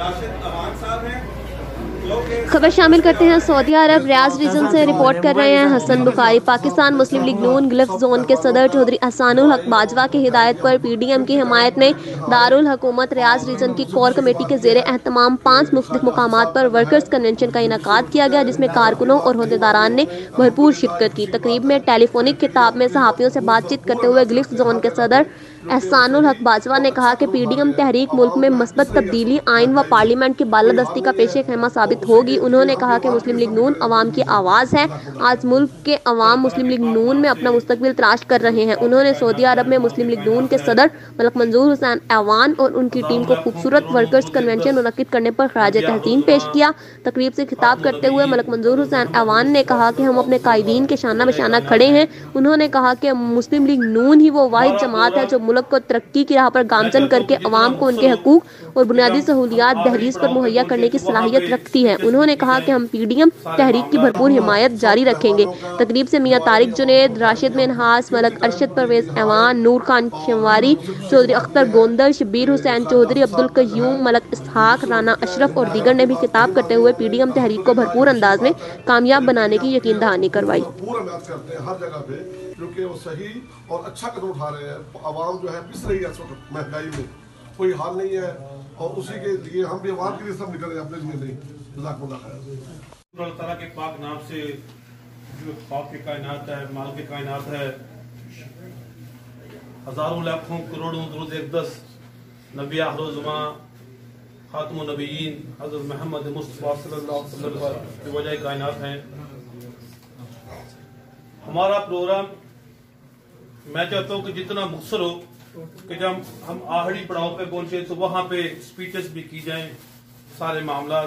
राशिद अवान साहब हैं। खबर शामिल करते हैं। सऊदी अरब रियाज रीजन से रिपोर्ट कर रहे हैं हसन बुखारी। पाकिस्तान मुस्लिम लीग नून गिल्फ जोन के सदर चौधरी एहसानुल हक बाजवा की हिदायत पर पीडीएम की हिमायत में दारुल हुकूमत रियाज रीजन की कोर कमेटी के जेर एहतमाम 5 मुख्तलिफ मुकामात पर वर्कर्स कन्वेंशन का इनेकाद किया गया, जिसमें कारकुनों और अहदेदारान ने भरपूर शिरकत की। तकरीब में टेलीफोनिक खिताब में सहाफ़ियों से बातचीत करते हुए गिल्फ जोन के सदर एहसानुल हक बाजवा ने कहा कि पीडीएम तहरीक मुल्क में मस्बत तब्दीली, आइन व पार्लियामेंट की बालादस्ती का पेशे खैमा साबित होगी। उन्होंने कहा कि मुस्लिम लीग नून अवाम की आवाज़ है। आज मुल्क के अवाम मुस्लिम लीग नून में अपना मुस्तकबिल तलाश कर रहे हैं। उन्होंने सऊदी अरब में मुस्लिम लीग नून के सदर मलक मंजूर हुसैन ऐवान और उनकी टीम को खूबसूरत वर्कर्स कन्वेंशन मुनक्किद करने पर खराज तहसीन पेश किया। तकरीब से खिताब करते हुए मलक मंजूर हुसैन ऐवान ने कहा कि हम अपने कायदीन के शाना बशाना खड़े हैं। उन्होंने कहा कि मुस्लिम लीग नून ही वो वाहिद जमात है जो मुल्क को तरक्की की राह पर गामजन करके अवाम को उनके हकूक और बुनियादी सहूलियात दहलीज पर मुहैया करने की सलाहियत रखती है। उन्होंने कहा कि हम पीडीएम तहरीक की भरपूर हिमायत जारी रखेंगे। तकरीब से मियां तारिक जुनैद, राशिद मिनहास, मलक अरशद परवेज ऐवान, नूर खान शमवारी, चौधरी अख्तर गोंदल, शब्बीर हुसैन चौधरी, अब्दुल कयूम, मलक इसहाक, राना अशरफ और दीगर ने भी खिताब करते हुए पीडीएम तहरीक को भरपूर अंदाज में कामयाब बनाने की यकीन दहानी करवाई। क्योंकि वो सही और अच्छा कदम उठा रहे हैं। आवाम जो है पिस रही है इस वक्त महंगाई में, कोई हाल नहीं है और उसी के लिए हम भी आवाम के लिए सब निकल रहे हैं, अपने लिए नहीं। अल्लाह ताला के पाक नाम से जो खौफ की कायनात है, माल की कायनात है, हजारों लाखों करोड़ों दुरूद अक़दस नबी आखिर-ओ-ज़मां खातमुन नबीयीन हज़रत मोहम्मद मुस्तफ़ा सल्लल्लाहु अलैहि वसल्लम की वजह कायनात हैं। हमारा प्रोग्राम मैं चाहता हूँ कि जितना मुख्तर हो कि जब हम आहड़ी पड़ाव पे पहुंचे तो वहाँ पे स्पीचेस भी की जाएं, सारे मामला